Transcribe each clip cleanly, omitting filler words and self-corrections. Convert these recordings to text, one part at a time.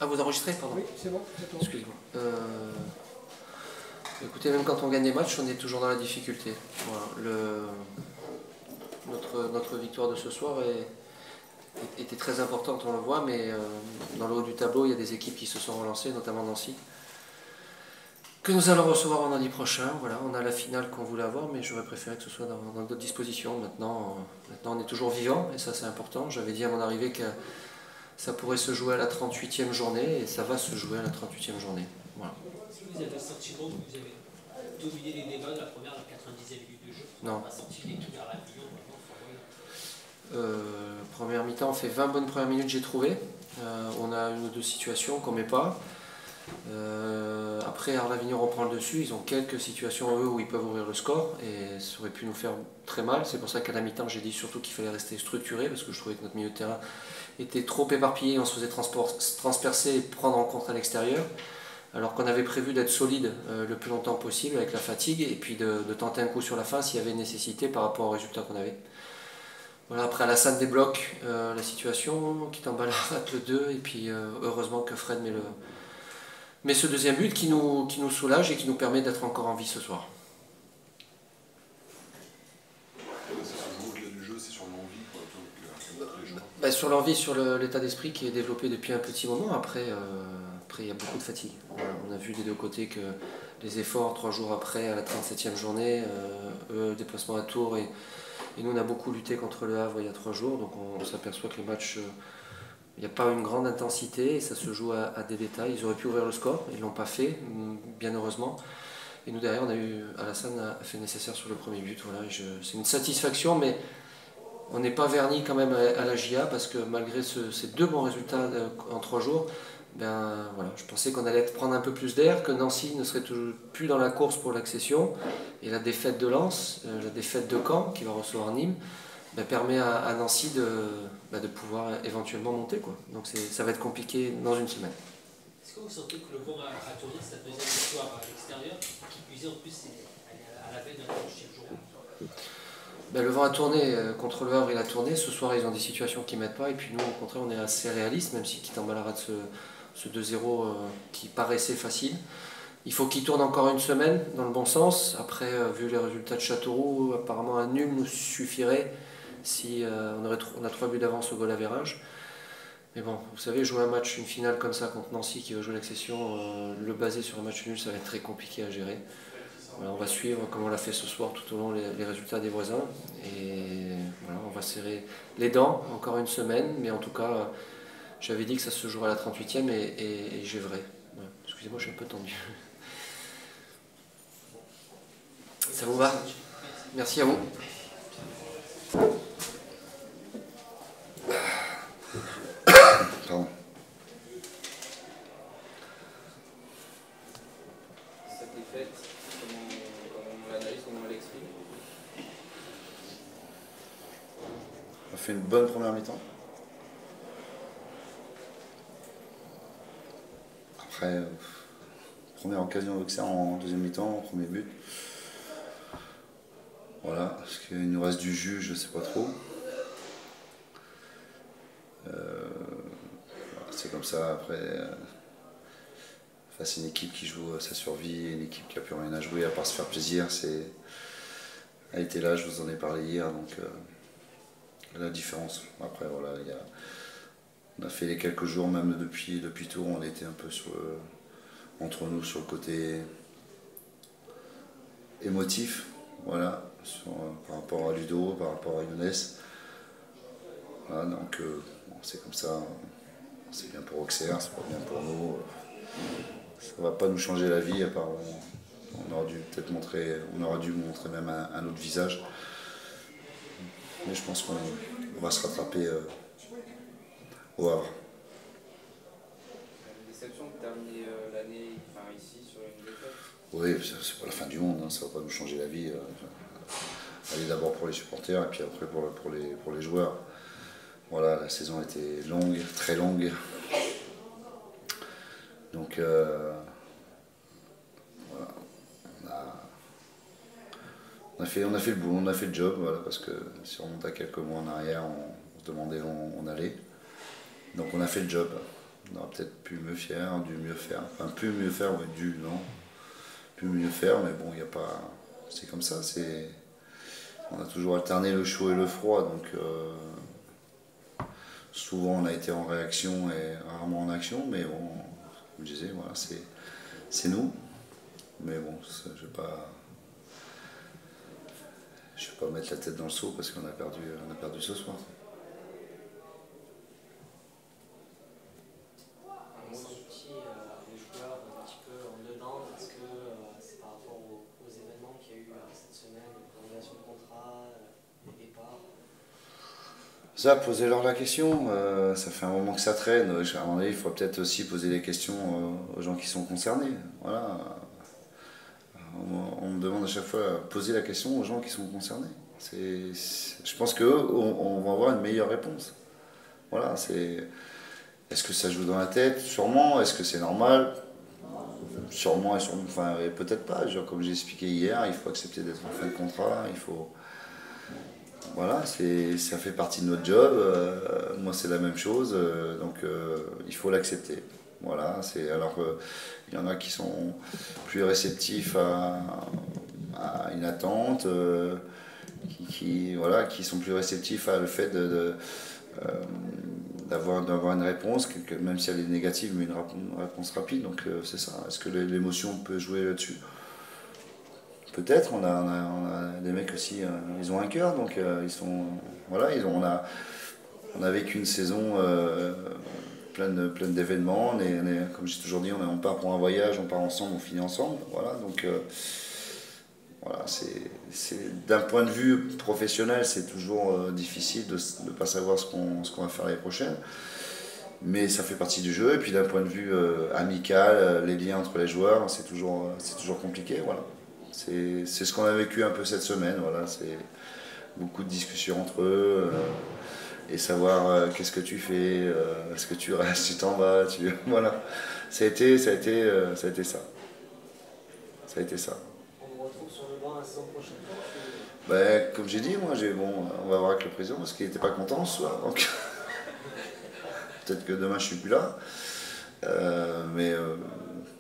Ah, vous enregistrez, pardon. Oui, c'est bon. Excusez-moi. Écoutez, même quand on gagne des matchs, on est toujours dans la difficulté. Voilà. Notre victoire de ce soir était très importante, on le voit, mais dans le haut du tableau, il y a des équipes qui se sont relancées, notamment Nancy, que nous allons recevoir vendredi prochain. Voilà, on a la finale qu'on voulait avoir, mais j'aurais préféré que ce soit dans d'autres dispositions. Maintenant, on est toujours vivant, et ça c'est important. J'avais dit à mon arrivée que ça pourrait se jouer à la 38e journée, et ça va se jouer à la 38e journée. Voilà. Est-ce que vous avez le sentiment que vous avez dominé les débats de la première à la 90e minute de jeu? Non. On a senti l'équipe à Ravillon Première mi-temps, on fait 20 bonnes premières minutes, j'ai trouvé. On a une ou deux situations qu'on ne met pas. Après, Arlavignon reprend le dessus. Ils ont quelques situations, eux, où ils peuvent ouvrir le score. Et ça aurait pu nous faire très mal. C'est pour ça qu'à la mi-temps, j'ai dit surtout qu'il fallait rester structuré. Parce que je trouvais que notre milieu de terrain était trop éparpillé. On se faisait transpercer et prendre en contre à l'extérieur. Alors qu'on avait prévu d'être solide le plus longtemps possible avec la fatigue. Et puis de tenter un coup sur la fin s'il y avait nécessité par rapport au résultat qu'on avait. Voilà, après Alassane débloque la situation, qui t'emballe rate le 2, et puis heureusement que Fred met ce deuxième but qui nous soulage et qui nous permet d'être encore en vie ce soir. Au-delà du jeu, c'est sur l'envie, Sur l'envie, sur l'état d'esprit qui est développé depuis un petit moment. Après, il y a beaucoup de fatigue. On a vu des deux côtés que les efforts, 3 jours après, à la 37e journée, déplacement à Tours, et nous on a beaucoup lutté contre le Havre il y a 3 jours, donc on s'aperçoit que les matchs, il n'y a pas une grande intensité, et ça se joue à des détails. Ils auraient pu ouvrir le score, ils ne l'ont pas fait, bien heureusement. Et nous derrière, Alassane a fait le nécessaire sur le premier but. Voilà, c'est une satisfaction, mais on n'est pas verni quand même à la GIA, parce que malgré ces 2 bons résultats en 3 jours, voilà, je pensais qu'on allait prendre un peu plus d'air, que Nancy ne serait toujours plus dans la course pour l'accession, et la défaite de Lens, la défaite de Caen, qui va recevoir Nîmes, permet à Nancy de pouvoir éventuellement monter, quoi. Donc ça va être compliqué dans une semaine. Est-ce que vous sentez que le vent a tourné, c'est la deuxième victoire à l'extérieur, qui puisait en plus à la veille d'un match chaque jour? Le vent a tourné, contre le Havre il a tourné. Ce soir ils ont des situations qui ne mettent pas, et puis nous au contraire on est assez réaliste, même si Kitambala rate ce 2-0 qui paraissait facile. Il faut qu'il tourne encore une semaine dans le bon sens. Après, vu les résultats de Châteauroux, apparemment un nul nous suffirait si on a 3 buts d'avance au goal average. Mais bon, vous savez, jouer un match, une finale comme ça contre Nancy qui va jouer l'accession, le baser sur un match nul, ça va être très compliqué à gérer. Voilà, on va suivre, comme on l'a fait ce soir, tout au long les résultats des voisins. Et voilà, on va serrer les dents encore une semaine. Mais en tout cas, j'avais dit que ça se jouera à la 38e, et j'œuvrerai. Voilà. Excusez-moi, je suis un peu tendu. Ça vous va? Merci à vous. Pardon. Cette défaite, comment on l'analyse, comment on l'exprime? On a fait une bonne première mi-temps. Après, première occasion avec ça en deuxième mi-temps, premier but. Voilà, parce qu'il nous reste du jus, je ne sais pas trop. C'est comme ça, après, face à une équipe qui joue sa survie, une équipe qui n'a plus rien à jouer à part se faire plaisir, a été là, je vous en ai parlé hier, donc la différence. Après, voilà, on a fait les quelques jours, même depuis Tours, on était un peu entre nous sur le côté émotif, voilà, par rapport à Ludo, par rapport à Younes. Voilà, donc c'est comme ça. C'est bien pour Auxerre, c'est pas bien pour nous. Ça va pas nous changer la vie, à part on aurait dû peut-être montrer même un autre visage. Mais je pense qu'on va se rattraper au Havre. Une déception de terminer l'année ici sur une défaite? Oui, c'est pas la fin du monde, hein, ça va pas nous changer la vie. Allez, d'abord pour les supporters et puis après pour les joueurs. Voilà, la saison était longue, très longue. Donc voilà, on a fait le boulot, on a fait le job, voilà, parce que si on remonte à quelques mois en arrière, on se demandait où on allait. Donc on a fait le job. On aurait peut-être pu mieux faire, dû mieux faire. Enfin, plus mieux faire, ouais, dû, non. Plus mieux faire, mais bon, il n'y a pas. C'est comme ça, c'est. On a toujours alterné le chaud et le froid, donc souvent on a été en réaction et rarement en action, mais bon, comme je disais, voilà, c'est nous. Mais bon, je vais pas mettre la tête dans le seau parce qu'on a perdu ce soir. On sentit les joueurs un petit peu en dedans. Est-ce que c'est par rapport aux événements qu'il y a eu cette semaine, les prolongations de contrat, les départs? Ça, posez-leur la question. Ça fait un moment que ça traîne. À un moment donné, il faut peut-être aussi poser des questions aux gens qui sont concernés. Voilà. On me demande à chaque fois poser la question aux gens qui sont concernés. Je pense qu'eux, on va avoir une meilleure réponse. Voilà, est-ce que ça joue dans la tête? Sûrement. Est-ce que c'est normal? Sûrement et sûrement. Enfin, peut-être pas. Genre, comme j'ai expliqué hier, il faut accepter d'être en fin de contrat. Il faut. Voilà, ça fait partie de notre job. Moi, c'est la même chose. Donc, il faut l'accepter. Voilà, alors il y en a qui sont plus réceptifs à une attente, qui sont plus réceptifs à le fait d'avoir une réponse, même si elle est négative, mais une réponse rapide. Donc c'est ça. Est-ce que l'émotion peut jouer là-dessus? Peut-être. On a des mecs aussi, ils ont un cœur, donc ils sont, voilà, on a vécu une saison pleine d'événements. Comme j'ai toujours dit, on part pour un voyage, on part ensemble, on finit ensemble. Voilà, donc voilà, d'un point de vue professionnel, c'est toujours difficile de ne pas savoir ce qu'on va faire l'année prochaine. Mais ça fait partie du jeu. Et puis d'un point de vue amical, les liens entre les joueurs, c'est toujours compliqué. Voilà. C'est ce qu'on a vécu un peu cette semaine. Voilà, c'est beaucoup de discussions entre eux. Et savoir qu'est-ce que tu fais, est-ce que tu restes, tu t'en vas, voilà. Ça a été ça. Ça a été ça. On vous retrouve sur le banc la saison prochaine? Ben, comme j'ai dit, moi, on va voir avec le président parce qu'il n'était pas content ce soir. Donc peut-être que demain je suis plus là. Mais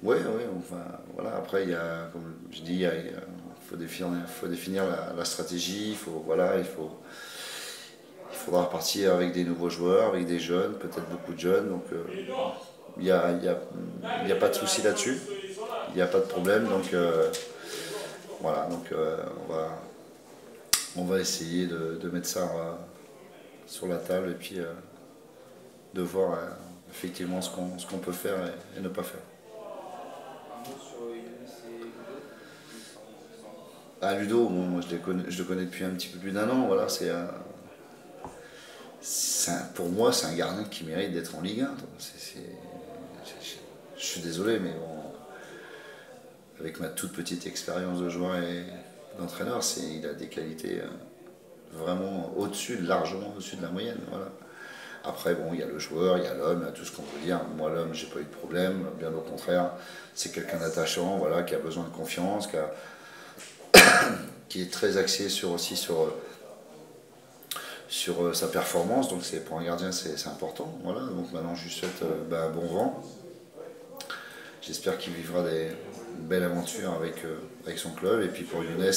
ouais, enfin, voilà. Après, comme je dis, faut définir la stratégie. Il faudra repartir avec des nouveaux joueurs, avec des jeunes, peut-être beaucoup de jeunes. Donc il n'y a pas de souci là-dessus. Il n'y a pas de problème. Donc voilà, donc on va essayer de mettre ça sur la table et puis de voir effectivement ce qu'on peut faire et ne pas faire. Un mot sur Younes et Ludo. Ah, Ludo, bon, moi je le connais depuis un petit peu plus d'un an. Voilà, pour moi, c'est un gardien qui mérite d'être en Ligue 1. Je suis désolé, mais bon, avec ma toute petite expérience de joueur et d'entraîneur, il a des qualités vraiment largement au-dessus de la moyenne. Voilà. Après, bon, il y a le joueur, il y a l'homme, il y a tout ce qu'on peut dire. Moi, l'homme, j'ai pas eu de problème. Bien au contraire, c'est quelqu'un d'attachant, voilà, qui a besoin de confiance, qui est très axé aussi sur sa performance. Donc, pour un gardien, c'est important. Voilà. Donc maintenant, je lui souhaite bon vent. J'espère qu'il vivra des belles aventures avec son club. Et puis pour Younes,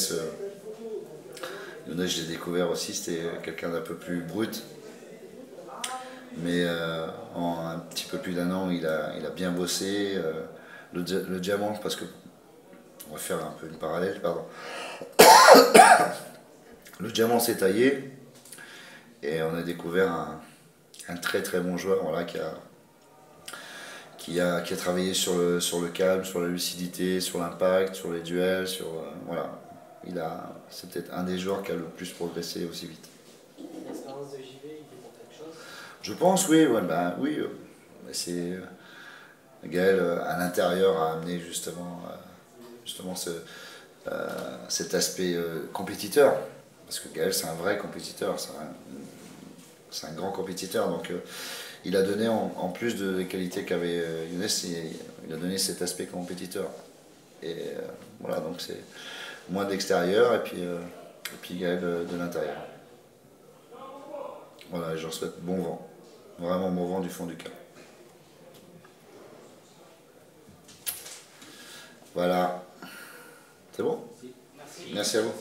je l'ai découvert aussi, c'était quelqu'un d'un peu plus brut. Mais en un petit peu plus d'un an, il a bien bossé. Le diamant, parce que, on va faire un peu une parallèle, pardon. Le diamant s'est taillé et on a découvert un très très bon joueur, voilà, qui a travaillé sur le calme, sur la lucidité, sur l'impact, sur les duels, voilà. C'est peut-être un des joueurs qui a le plus progressé aussi vite. L'expérience de JV, il est pour quelque chose? Je pense, oui. Ouais, oui. C'est Gaël à l'intérieur a amené justement cet aspect compétiteur. Parce que Gaël, c'est un vrai compétiteur, c'est un grand compétiteur. Donc il a donné, en plus des qualités qu'avait Younes, il a donné cet aspect compétiteur. Et voilà, donc c'est moins d'extérieur et puis Gaël de l'intérieur. Voilà, je leur souhaite bon vent. Vraiment bon vent du fond du cœur. Voilà. C'est bon? Merci. Merci à vous.